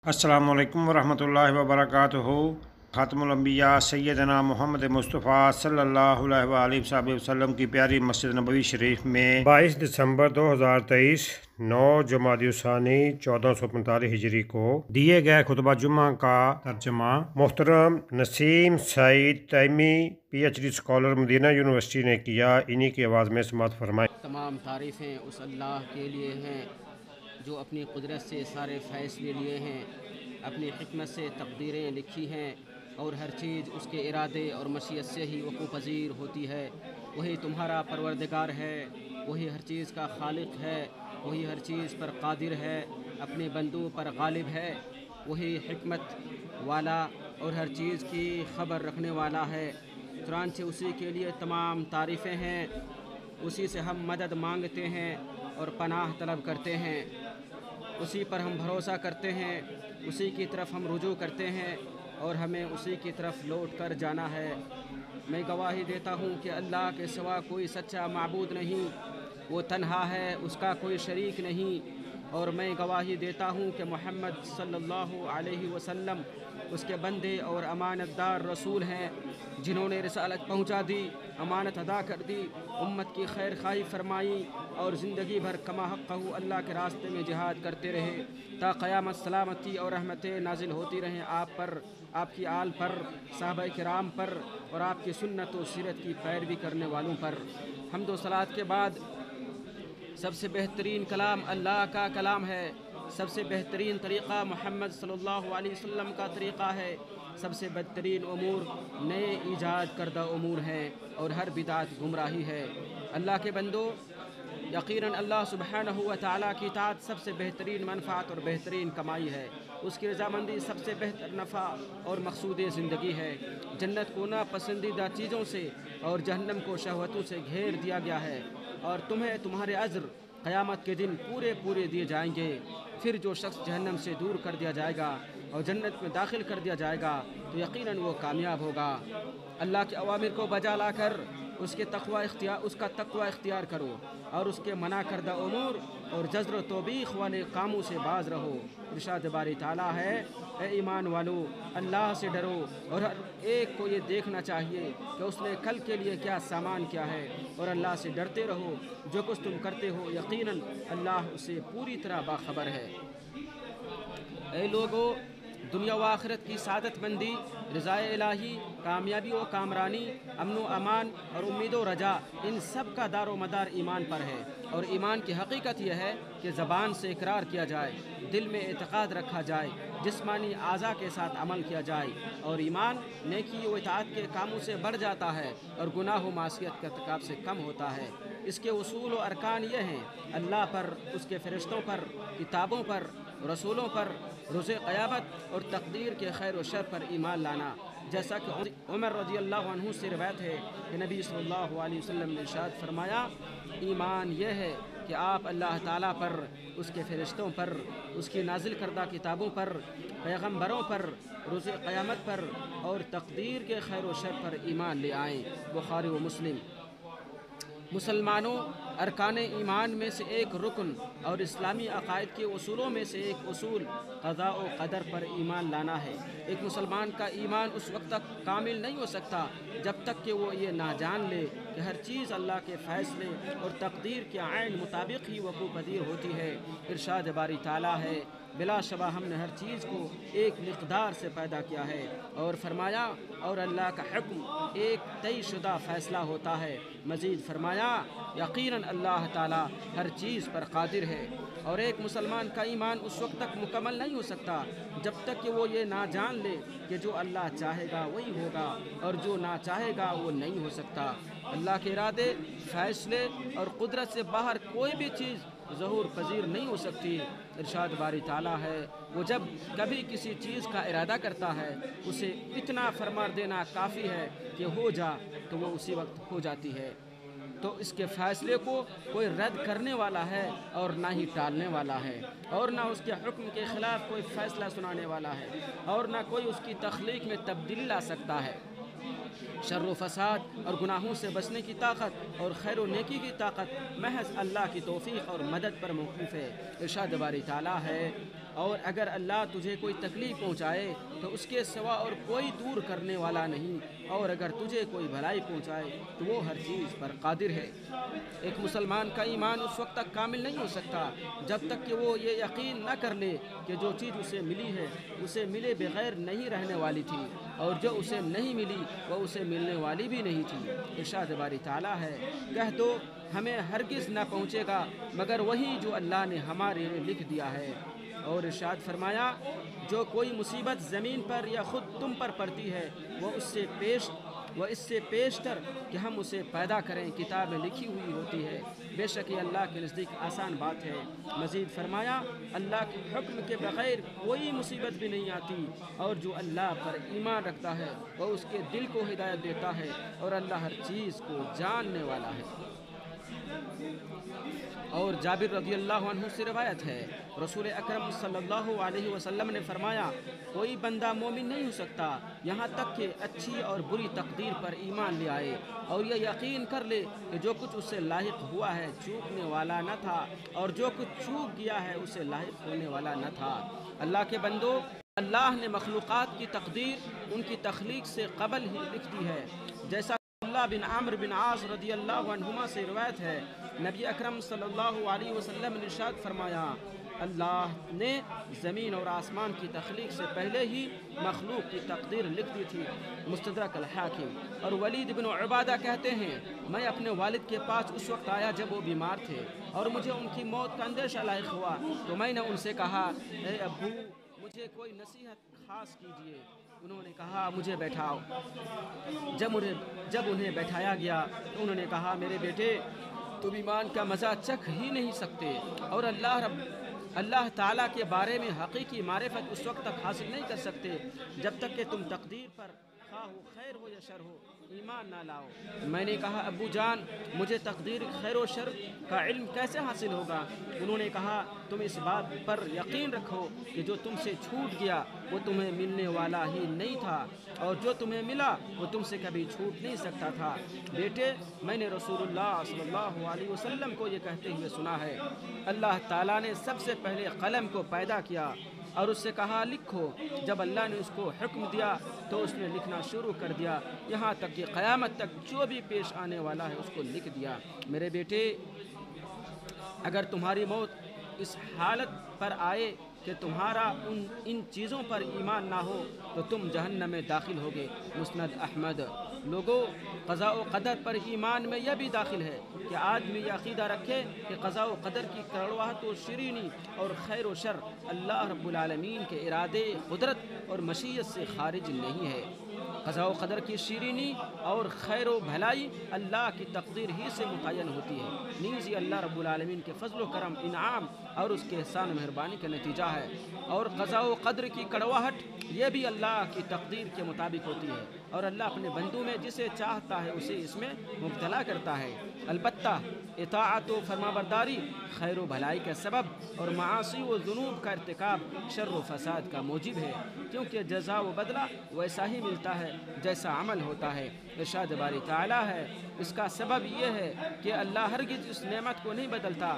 السلام علیکم ورحمۃ اللہ وبرکاتہ۔ خاتم الانبیاء سیدنا محمد مصطفیٰ صلی اللہ علیہ وآلہ وسلم کی پیاری مسجد نبوی شریف میں 22 دسمبر 2023 9 جمادی الثانی 1445 ہجری کو دیے گئے خطبہ جمعہ کا ترجمہ محترم نسیم سعید تیمی PhD اسکالر مدینہ یونیورسٹی نے کیا۔ انہی کی آواز میں سماعت فرمائیں۔ تمام تعریفیں اس اللہ کے لیے ہیں جو اپنی قدرت سے سارے فیصلے لیے ہیں، اپنی حکمت سے تقدیریں لکھی ہیں اور ہر چیز اس کے ارادے اور مشیت سے ہی وقوع پذیر ہوتی ہے۔ وہی تمہارا پروردگار ہے، وہی ہر چیز کا خالق ہے، وہی ہر چیز پر قادر ہے، اپنے بندوں پر غالب ہے، وہی حکمت والا اور ہر چیز کی خبر رکھنے والا ہے۔ چنانچہ اسی کے لیے تمام تعریفیں ہیں، اسی سے ہم مدد مانگتے ہیں اور پناہ طلب کرتے ہیں، اسی پر ہم بھروسہ کرتے ہیں، اسی کی طرف ہم رجوع کرتے ہیں اور ہمیں اسی کی طرف لوٹ کر جانا ہے۔ میں گواہی دیتا ہوں کہ اللہ کے سوا کوئی سچا معبود نہیں، وہ تنہا ہے، اس کا کوئی شریک نہیں، اور میں گواہی دیتا ہوں کہ محمد صلی اللہ علیہ وسلم اس کے بندے اور امانت دار رسول ہیں، جنہوں نے رسالت پہنچا دی، امانت ادا کر دی، امت کی خیر خواہی فرمائی اور زندگی بھر کما حقہ اللہ کے راستے میں جہاد کرتے رہے تا قیامت سلامتی اور رحمتیں نازل ہوتی رہیں آپ پر، آپ کی آل پر، صحابہ کرام پر اور آپ کی سنت و سیرت کی پیروی کرنے والوں پر۔ حمد و صلوات کے بعد سب سے بہترین کلام اللہ کا کلام ہے، سب سے بہترین طریقہ محمد صلی اللہ علیہ وسلم کا طریقہ ہے، سب سے بہترین امور نئے ایجاد کردہ امور ہیں اور ہر بدعت گمراہی ہے۔ اللہ کے بندو، یقیناً اللہ سبحانہ و تعالیٰ کی اطاعت سب سے بہترین منفعت اور بہترین کمائی ہے، اس کی رضامندی سب سے بہتر نفع اور مقصود زندگی ہے۔ جنت کو ناپسندیدہ چیزوں سے اور جہنم کو شہوتوں سے گھیر دیا گیا ہے، اور تمہیں تمہارے اجر قیامت کے دن پورے دیے جائیں گے۔ پھر جو شخص جہنم سے دور کر دیا جائے گا اور جنت میں داخل کر دیا جائے گا تو یقیناً وہ کامیاب ہوگا۔ اللہ کے اوامر کو بجا لا کر اس کا تقوی اختیار کرو اور اس کے منع کردہ امور اور جزر و توبیخ والے کاموں سے باز رہو۔ ارشاد باری تعالیٰ ہے، اے ایمان والو، اللہ سے ڈرو اور ہر ایک کو یہ دیکھنا چاہیے کہ اس نے کل کے لیے کیا سامان کیا ہے، اور اللہ سے ڈرتے رہو، جو کچھ تم کرتے ہو یقیناً اللہ اسے پوری طرح باخبر ہے۔ اے لوگو، دنیا و آخرت کی سعادت مندی، رضائے الہی، کامیابی و کامرانی، امن و امان اور امید و رجا، ان سب کا دار و مدار ایمان پر ہے، اور ایمان کی حقیقت یہ ہے کہ زبان سے اقرار کیا جائے، دل میں اعتقاد رکھا جائے، جسمانی اعضاء کے ساتھ عمل کیا جائے، اور ایمان نیکی و اطاعت کے کاموں سے بڑھ جاتا ہے اور گناہ و معصیت کے ارتکاب سے کم ہوتا ہے۔ اس کے اصول و ارکان یہ ہیں: اللہ پر، اس کے فرشتوں پر، کتابوں پر، رسولوں پر، روز قیامت اور تقدیر کے خیر و شر پر ایمان لانا، جیسا کہ عمر رضی اللہ عنہ سے روایت ہے کہ نبی صلی اللہ علیہ وسلم نے ارشاد فرمایا، ایمان یہ ہے کہ آپ اللہ تعالیٰ پر، اس کے فرشتوں پر، اس کی نازل کردہ کتابوں پر، پیغمبروں پر، روز قیامت پر اور تقدیر کے خیر و شر پر ایمان لے آئیں۔ بخاری و مسلم۔ مسلمانوں، ارکان ایمان میں سے ایک رکن اور اسلامی عقائد کے اصولوں میں سے ایک اصول قضاء و قدر پر ایمان لانا ہے۔ ایک مسلمان کا ایمان اس وقت تک کامل نہیں ہو سکتا جب تک کہ وہ یہ نہ جان لے کہ ہر چیز اللہ کے فیصلے اور تقدیر کے عین مطابق ہی وقوع پذیر ہوتی ہے۔ ارشاد باری تعالیٰ ہے، بلا شبہ ہم نے ہر چیز کو ایک مقدار سے پیدا کیا ہے، اور فرمایا، اور اللہ کا حکم ایک طے شدہ فیصلہ ہوتا ہے۔ مزید فرمایا، یقیناً اللہ تعالیٰ ہر چیز پر قادر ہے۔ اور ایک مسلمان کا ایمان اس وقت تک مکمل نہیں ہو سکتا جب تک کہ وہ یہ نہ جان لے کہ جو اللہ چاہے گا وہی ہوگا اور جو نہ چاہے گا وہ نہیں ہو سکتا۔ اللہ کے ارادے، فیصلے اور قدرت سے باہر کوئی بھی چیز ظہور پذیر نہیں ہو سکتی۔ ارشاد باری تعالیٰ ہے، وہ جب کبھی کسی چیز کا ارادہ کرتا ہے اسے اتنا فرما دینا کافی ہے کہ ہو جا، تو وہ اسی وقت ہو جاتی ہے۔ تو اس کے فیصلے کو کوئی رد کرنے والا ہے اور نہ ہی ٹالنے والا ہے، اور نہ اس کے حکم کے خلاف کوئی فیصلہ سنانے والا ہے، اور نہ کوئی اس کی تخلیق میں تبدیلی لا سکتا ہے۔ شر و فساد اور گناہوں سے بچنے کی طاقت اور خیر و نیکی کی طاقت محض اللہ کی توفیق اور مدد پر موقوف ہے۔ ارشاد باری تعالیٰ ہے، اور اگر اللہ تجھے کوئی تکلیف پہنچائے تو اس کے سوا اور کوئی دور کرنے والا نہیں، اور اگر تجھے کوئی بھلائی پہنچائے تو وہ ہر چیز پر قادر ہے۔ ایک مسلمان کا ایمان اس وقت تک کامل نہیں ہو سکتا جب تک کہ وہ یہ یقین نہ کر لے کہ جو چیز اسے ملی ہے اسے ملے بغیر نہیں رہنے والی تھی، اور جو اسے نہیں ملی وہ اسے ملنے والی بھی نہیں تھی۔ ارشاد باری تعالیٰ ہے، کہہ دو ہمیں ہرگز نہ پہنچے گا مگر وہی جو اللہ نے ہمارے لیے لکھ دیا ہے۔ اور ارشاد فرمایا، جو کوئی مصیبت زمین پر یا خود تم پر پڑتی ہے وہ اس سے پیشتر کہ ہم اسے پیدا کریں کتاب میں لکھی ہوئی ہوتی ہے، بے شک یہ اللہ کے نزدیک آسان بات ہے۔ مزید فرمایا، اللہ کے حکم کے بغیر کوئی مصیبت بھی نہیں آتی، اور جو اللہ پر ایمان رکھتا ہے وہ اس کے دل کو ہدایت دیتا ہے، اور اللہ ہر چیز کو جاننے والا ہے۔ اور جابر رضی اللہ عنہ سے روایت ہے، رسول اکرم صلی اللہ علیہ وسلم نے فرمایا، کوئی بندہ مومن نہیں ہو سکتا یہاں تک کہ اچھی اور بری تقدیر پر ایمان لے آئے، اور یہ یقین کر لے کہ جو کچھ اس سے لاحق ہوا ہے چوکنے والا نہ تھا، اور جو کچھ چوک گیا ہے اسے لاحق ہونے والا نہ تھا۔ اللہ کے بندو، اللہ نے مخلوقات کی تقدیر ان کی تخلیق سے قبل ہی لکھ دی ہے، جیسا اللہ بن عمرو بن عاص رضی اللہ عنہما سے روایت ہے، نبی اکرم صلی اللہ علیہ وسلم نے ارشاد فرمایا، اللہ نے زمین اور آسمان کی تخلیق سے پہلے ہی مخلوق کی تقدیر لکھ دی تھی۔ مستدرک الحاکم۔ اور ولید بن عبادہ کہتے ہیں، میں اپنے والد کے پاس اس وقت آیا جب وہ بیمار تھے، اور مجھے ان کی موت کا اندیشہ لاحق ہوا، تو میں نے ان سے کہا، اے ابو مجھے کوئی نصیحت خاص کیجیے۔ انہوں نے کہا، مجھے بیٹھاؤ۔ جب انہیں بیٹھایا گیا تو انہوں نے کہا، میرے بیٹے تم ایمان کا مزہ چکھ ہی نہیں سکتے، اور اللہ تعالیٰ کے بارے میں حقیقی معرفت اس وقت تک حاصل نہیں کر سکتے جب تک کہ تم تقدیر پر خواہ خیر ہو یا شر ہو ایمان نہ لاؤ۔ میں نے کہا، ابو جان مجھے تقدیر خیر و شر کا علم کیسے حاصل ہوگا؟ انہوں نے کہا، تم اس بات پر یقین رکھو کہ جو تم سے چھوٹ گیا وہ تمہیں ملنے والا ہی نہیں تھا، اور جو تمہیں ملا وہ تم سے کبھی چھوٹ نہیں سکتا تھا۔ بیٹے، میں نے رسول اللہ صلی اللہ علیہ وسلم کو یہ کہتے ہوئے سنا ہے، اللہ تعالیٰ نے سب سے پہلے قلم کو پیدا کیا اور اس سے کہا لکھو۔ جب اللہ نے اس کو حکم دیا تو اس نے لکھنا شروع کر دیا، یہاں تک کہ قیامت تک جو بھی پیش آنے والا ہے اس کو لکھ دیا۔ میرے بیٹے، اگر تمہاری موت اس حالت پر آئے کہ تمہارا ان چیزوں پر ایمان نہ ہو تو تم جہنم میں داخل ہوگے۔ مسند احمد۔ لوگوں، قضاء و قدر پر ایمان میں یہ بھی داخل ہے کہ آدمی یہ عقیدہ رکھے کہ قضاء و قدر کی کڑواہٹ و شیرینی اور خیر و شر اللہ رب العالمین کے ارادے، قدرت اور مشیت سے خارج نہیں ہے۔ قضاء و قدر کی شیرینی اور خیر و بھلائی اللہ کی تقدیر ہی سے متعین ہوتی ہے، نیز یہ اللہ رب العالمین کے فضل و کرم، انعام اور اس کے احسان و مہربانی کا نتیجہ ہے۔ اور قضاء و قدر کی کڑواہٹ یہ بھی اللہ کی تقدیر کے مطابق ہوتی ہے، اور اللہ اپنے بندوں میں جسے چاہتا ہے اسے اس میں مبتلا کرتا ہے۔ البتہ اطاعت و فرمانبرداری خیر و بھلائی کا سبب، اور معاصی و ذنوب کا ارتکاب شر و فساد کا موجب ہے، کیونکہ جزا و بدلہ ویسا ہی ملتا ہے جیسا عمل ہوتا ہے۔ ارشاد باری تعالیٰ ہے، اس کا سبب یہ ہے کہ اللہ ہرگز اس نعمت کو نہیں بدلتا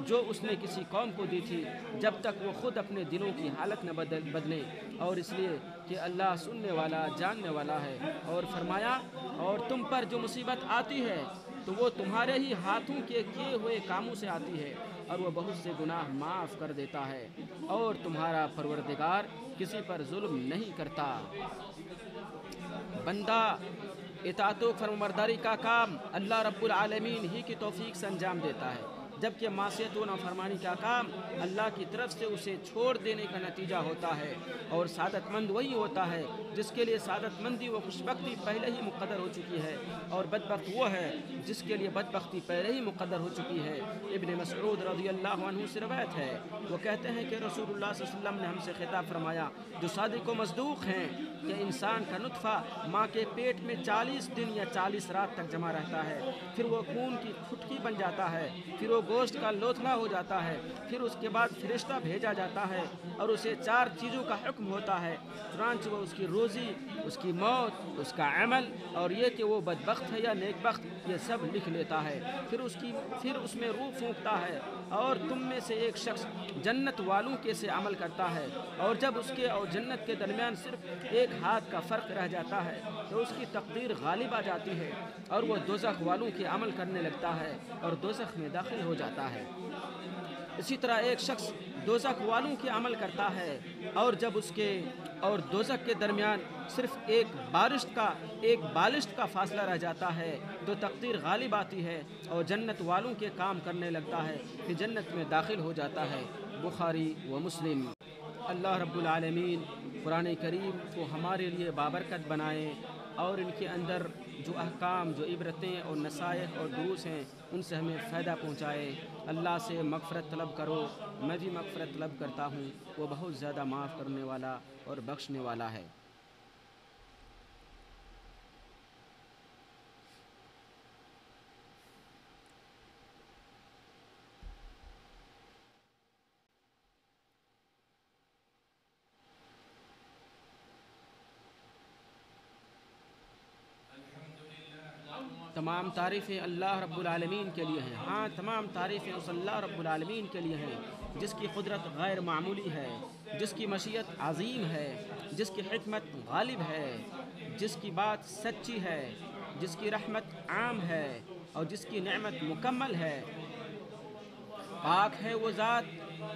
جو اس نے کسی قوم کو دی تھی، جب تک وہ خود اپنے دلوں کی حالت نہ بدلیں، اور اس لیے کہ اللہ سننے والا جاننے والا ہے۔ اور فرمایا، اور تم پر جو مصیبت آتی ہے تو وہ تمہارے ہی ہاتھوں کے کیے ہوئے کاموں سے آتی ہے، اور وہ بہت سے گناہ معاف کر دیتا ہے، اور تمہارا پروردگار کسی پر ظلم نہیں کرتا۔ بندہ اطاعت و فرمانبرداری کا کام اللہ رب العالمین ہی کی توفیق سے انجام دیتا ہے، جبکہ معصیت و نافرمانی کا کام اللہ کی طرف سے اسے چھوڑ دینے کا نتیجہ ہوتا ہے۔ اور سعادت مند وہی ہوتا ہے جس کے لیے سعادت مندی و خوشبختی پہلے ہی مقدر ہو چکی ہے، اور بدبخت وہ ہے جس کے لیے بدبختی پہلے ہی مقدر ہو چکی ہے۔ ابن مسعود رضی اللہ عنہ سے روایت ہے، وہ کہتے ہیں کہ رسول اللہ صلی اللہ علیہ وسلم نے ہم سے خطاب فرمایا، جو صادق و مصدوق ہیں کہ انسان کا نطفہ ماں کے پیٹ میں 40 دن یا 40 رات تک جمع رہتا ہے، پھر وہ خون کی پھٹکی بن جاتا ہے، پھر وہ گوشت کا لوتھڑا ہو جاتا ہے، پھر اس کے بعد فرشتہ بھیجا جاتا ہے اور اسے 4 چیزوں کا حکم ہوتا ہے، چنانچہ وہ اس کی روزی، اس کی موت، اس کا عمل اور یہ کہ وہ بدبخت ہے یا نیک بخت یہ سب لکھ لیتا ہے۔ پھر اس میں روح پھونکتا ہے اور تم میں سے ایک شخص جنت والوں کے سے عمل کرتا ہے، اور جب اس کے اور جنت کے درمیان صرف ایک ہاتھ کا فرق رہ جاتا ہے تو اس کی تقدیر غالب آ جاتی ہے اور وہ دوزخ والوں کے عمل کرنے لگتا ہے اور دوزخ میں داخل ہو جاتا ہے۔ اسی طرح ایک شخص دوزخ والوں کے عمل کرتا ہے اور جب اس کے اور دوزخ کے درمیان صرف ایک بالشت کا فاصلہ رہ جاتا ہے تو تقدیر غالب آتی ہے اور جنت والوں کے کام کرنے لگتا ہے، پھر جنت میں داخل ہو جاتا ہے۔ بخاری و مسلم۔ اللہ رب العالمین قرآن کریم کو ہمارے لیے بابرکت بنائے اور ان کے اندر جو احکام، جو عبرتیں اور نصائح اور دروس ہیں ان سے ہمیں فائدہ پہنچائے۔ اللہ سے مغفرت طلب کرو، میں بھی مغفرت طلب کرتا ہوں، وہ بہت زیادہ معاف کرنے والا اور بخشنے والا ہے۔ تمام تعریفیں اللہ رب العالمین کے لیے ہیں۔ ہاں، تمام تعریفیں اس اللہ رب العالمین کے لیے ہیں جس کی قدرت غیر معمولی ہے، جس کی مشیت عظیم ہے، جس کی حکمت غالب ہے، جس کی بات سچی ہے، جس کی رحمت عام ہے اور جس کی نعمت مکمل ہے۔ پاک ہے وہ ذات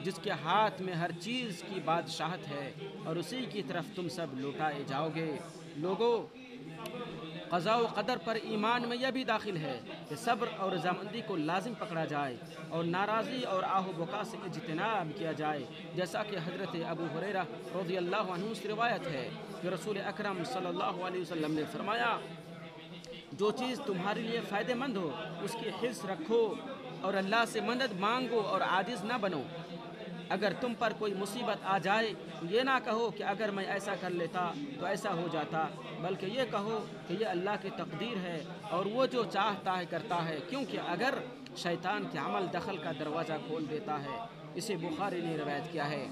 جس کے ہاتھ میں ہر چیز کی بادشاہت ہے اور اسی کی طرف تم سب لوٹائے جاؤ گے۔ لوگوں، قضاء و قدر پر ایمان میں یہ بھی داخل ہے کہ صبر اور رضامندی کو لازم پکڑا جائے اور ناراضی اور آہ و بکا سے اجتناب کیا جائے، جیسا کہ حضرت ابو ہریرہ رضی اللہ عنہ سے روایت ہے کہ رسول اکرم صلی اللہ علیہ وسلم نے فرمایا، جو چیز تمہارے لیے فائدہ مند ہو اس کی حرص رکھو اور اللہ سے مدد مانگو اور عاجز نہ بنو۔ اگر تم پر کوئی مصیبت آ جائے تو یہ نہ کہو کہ اگر میں ایسا کر لیتا تو ایسا ہو جاتا، بلکہ یہ کہو کہ یہ اللہ کی تقدیر ہے اور وہ جو چاہتا ہے کرتا ہے، کیونکہ اگر شیطان کے عمل دخل کا دروازہ کھول دیتا ہے۔ اسے بخاری نے روایت کیا ہے۔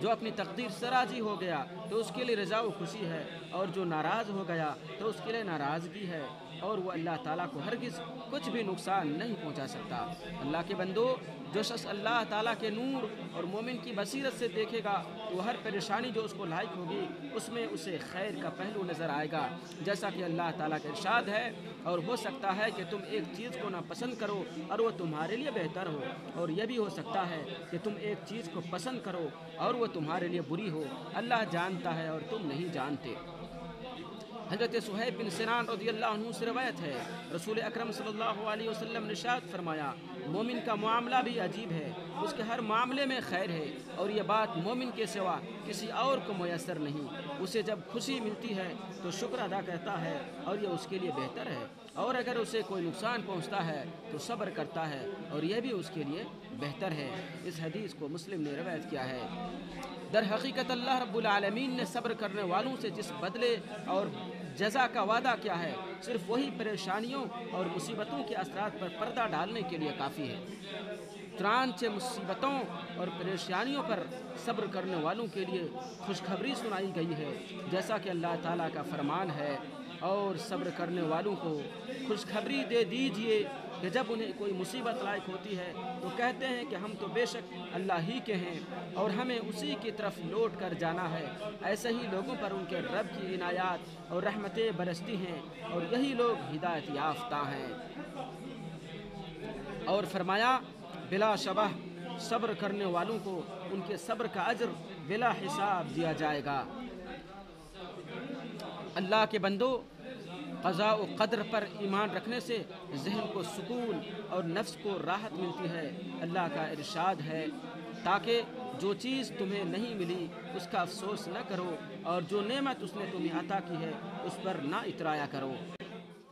جو اپنی تقدیر سے راضی ہو گیا تو اس کے لیے رضا و خوشی ہے، اور جو ناراض ہو گیا تو اس کے لیے ناراضگی ہے، اور وہ اللہ تعالیٰ کو ہرگز کچھ بھی نقصان نہیں پہنچا سکتا۔ اللہ کے بندو، جو شخص اللہ تعالیٰ کے نور اور مومن کی بصیرت سے دیکھے گا تو ہر پریشانی جو اس کو لاحق ہوگی اس میں اسے خیر کا پہلو نظر آئے گا، جیسا کہ اللہ تعالیٰ کا ارشاد ہے، اور ہو سکتا ہے کہ تم ایک چیز کو ناپسند کرو اور وہ تمہارے لیے بہتر ہو، اور یہ بھی ہو سکتا ہے کہ تم ایک چیز کو پسند کرو اور وہ تمہارے لیے بری ہو۔ اللہ جانتا ہے اور تم نہیں جانتے۔ حضرت صہیب بن سنان رضی اللہ عنہ سے روایت ہے، رسول اکرم صلی اللہ علیہ وسلم نے ارشاد فرمایا، مومن کا معاملہ بھی عجیب ہے، اس کے ہر معاملے میں خیر ہے، اور یہ بات مومن کے سوا کسی اور کو میسر نہیں۔ اسے جب خوشی ملتی ہے تو شکر ادا کرتا ہے اور یہ اس کے لیے بہتر ہے، اور اگر اسے کوئی نقصان پہنچتا ہے تو صبر کرتا ہے اور یہ بھی اس کے لیے بہتر ہے۔ اس حدیث کو مسلم نے روایت کیا ہے۔ در حقیقت اللہ رب العالمین نے صبر کرنے والوں سے جس بدلے اور جزا کا وعدہ کیا ہے، صرف وہی پریشانیوں اور مصیبتوں کے اثرات پر پردہ ڈالنے کے لیے کافی ہے۔ چنانچہ مصیبتوں اور پریشانیوں پر صبر کرنے والوں کے لیے خوشخبری سنائی گئی ہے، جیسا کہ اللہ تعالیٰ کا فرمان ہے، اور صبر کرنے والوں کو خوشخبری دے دیجئے کہ جب انہیں کوئی مصیبت لاحق ہوتی ہے تو کہتے ہیں کہ ہم تو بے شک اللہ ہی کے ہیں اور ہمیں اسی کی طرف لوٹ کر جانا ہے۔ ایسے ہی لوگوں پر ان کے رب کی عنایات اور رحمتیں برستی ہیں اور یہی لوگ ہدایت یافتہ ہیں۔ اور فرمایا، بلا شبہ صبر کرنے والوں کو ان کے صبر کا اجر بلا حساب دیا جائے گا۔ اللہ کے بندو، قضاء و قدر پر ایمان رکھنے سے ذہن کو سکون اور نفس کو راحت ملتی ہے۔ اللہ کا ارشاد ہے، تاکہ جو چیز تمہیں نہیں ملی اس کا افسوس نہ کرو، اور جو نعمت اس نے تمہیں عطا کی ہے اس پر نہ اترایا کرو۔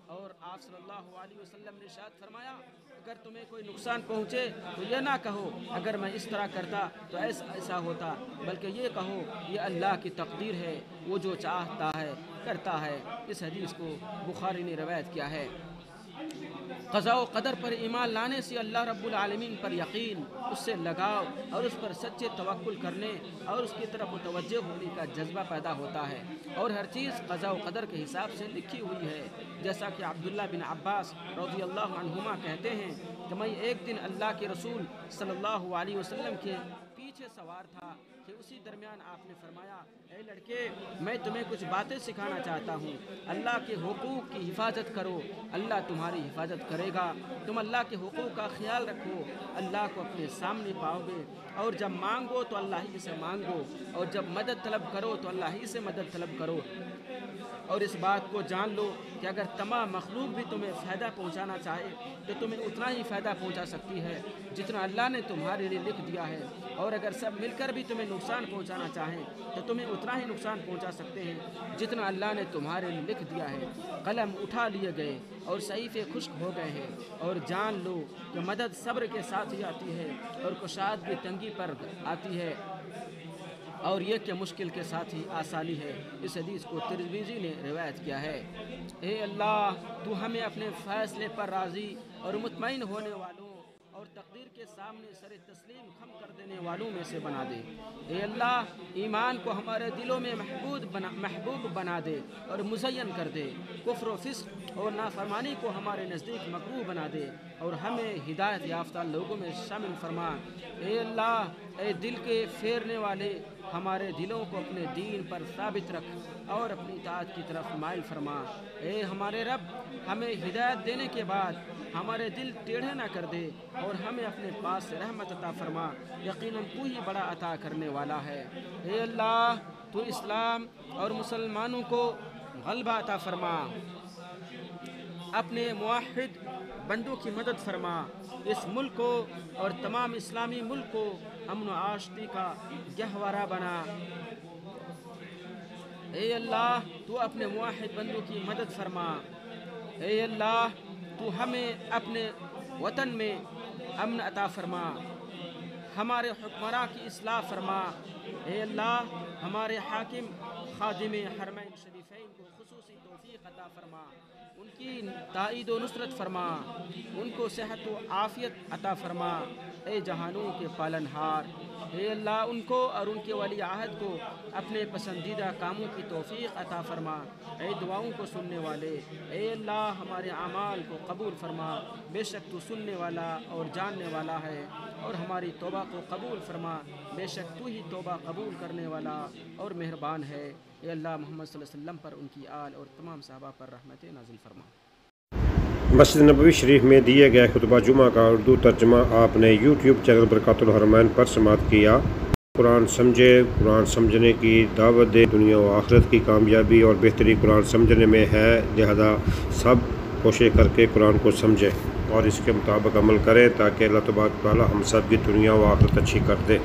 اور آپ صلی اللہ علیہ وسلم نے ارشاد فرمایا، اگر تمہیں کوئی نقصان پہنچے تو یہ نہ کہو اگر میں اس طرح کرتا تو ایسا ہوتا، بلکہ یہ کہو یہ اللہ کی تقدیر ہے، وہ جو چاہتا ہے کرتا ہے۔ اس حدیث کو بخاری نے روایت کیا ہے۔ قضاء و قدر پر ایمان لانے سے اللہ رب العالمین پر یقین، اس سے لگاؤ اور اس پر سچے توکل کرنے اور اس کی طرف متوجہ ہونے کا جذبہ پیدا ہوتا ہے، اور ہر چیز قضاء و قدر کے حساب سے لکھی ہوئی ہے، جیسا کہ عبداللہ بن عباس رضی اللہ عنہما کہتے ہیں کہ میں ایک دن اللہ کے رسول صلی اللہ علیہ وسلم کے پیچھے سوار تھا کہ اسی درمیان آپ نے فرمایا، اے لڑکے، میں تمہیں کچھ باتیں سکھانا چاہتا ہوں، اللہ کے حقوق کی حفاظت کرو، اللہ تمہاری حفاظت کرے گا، تم اللہ کے حقوق کا خیال رکھو، اللہ کو اپنے سامنے پاؤ گے، اور جب مانگو تو اللہ ہی سے مانگو، اور جب مدد طلب کرو تو اللہ ہی سے مدد طلب کرو، اور اس بات کو جان لو کہ اگر تمام مخلوق بھی تمہیں فائدہ پہنچانا چاہے تو تمہیں اتنا ہی فائدہ پہنچا سکتی ہے جتنا اللہ نے تمہارے لیے لکھ دیا ہے، اور اگر سب مل کر بھی تمہیں نقصان پہنچانا چاہیں تو تمہیں اتنا ہی نقصان پہنچا سکتے ہیں جتنا اللہ نے تمہارے لیے لکھ دیا ہے۔ قلم اٹھا لیے گئے اور صحیفے خشک ہو گئے ہیں، اور جان لو کہ مدد صبر کے ساتھ ہی آتی ہے، اور کشادگی تنگی پر آتی ہے، اور یہ کہ مشکل کے ساتھ ہی آسانی ہے۔ اس حدیث کو ترمذی نے روایت کیا ہے۔ اے اللہ، تو ہمیں اپنے فیصلے پر راضی اور مطمئن ہونے والوں اور تقدیر کے سامنے سر تسلیم خم کر دینے والوں میں سے بنا دے۔ اے اللہ، ایمان کو ہمارے دلوں میں محبوب بنا دے اور مزین کر دے، کفر و فسق اور نافرمانی کو ہمارے نزدیک مکروہ بنا دے، اور ہمیں ہدایت یافتہ لوگوں میں شامل فرما۔ اے اللہ، اے دل کے پھیرنے والے، ہمارے دلوں کو اپنے دین پر ثابت رکھ اور اپنی اطاعت کی طرف مائل فرما۔ اے ہمارے رب، ہمیں ہدایت دینے کے بعد ہمارے دل ٹیڑھے نہ کر دے، اور ہمیں اپنے پاس سے رحمت عطا فرما، یقیناً تو ہی بڑا عطا کرنے والا ہے۔ اے اللہ، تو اسلام اور مسلمانوں کو غلبہ عطا فرما، اپنے موحد بندوں کی مدد فرما، اس ملک کو اور تمام اسلامی ملک کو امن و آشتی کا گہوارہ بنا۔ اے اللہ، تو اپنے موحد بندوں کی مدد فرما۔ اے اللہ، تو ہمیں اپنے وطن میں امن عطا فرما، ہمارے حکمراں کی اصلاح فرما۔ اے اللہ، ہمارے حاکم خادم حرمین شریفین کو خصوصی توفیق عطا فرما، ان کی تائید و نصرت فرما، ان کو صحت و عافیت عطا فرما۔ اے جہانوں کے پالنہار، اے اللہ، ان کو اور ان کے ولی عہد کو اپنے پسندیدہ کاموں کی توفیق عطا فرما۔ اے دعاؤں کو سننے والے، اے اللہ، ہمارے اعمال کو قبول فرما، بے شک تو سننے والا اور جاننے والا ہے، اور ہماری توبہ کو قبول فرما، بے شک تو ہی توبہ قبول کرنے والا اور مہربان ہے۔ اے اللہ، محمد صلی اللہ علیہ وسلم پر، ان کی آل اور تمام صحابہ پر رحمت نازل فرما۔ مسجد نبوی شریف میں دیے گئے خطبہ جمعہ کا اردو ترجمہ آپ نے یوٹیوب چینل برکات الحرمین پر سماعت کیا۔ قرآن سمجھے، قرآن سمجھنے کی دعوت دے، دنیا و آخرت کی کامیابی اور بہتری قرآن سمجھنے میں ہے، لہذا سب کوشش کر کے قرآن کو سمجھیں اور اس کے مطابق عمل کریں تاکہ اللہ تبارک و تعالی ہم سب کی دنیا و آخرت اچھی کر دے۔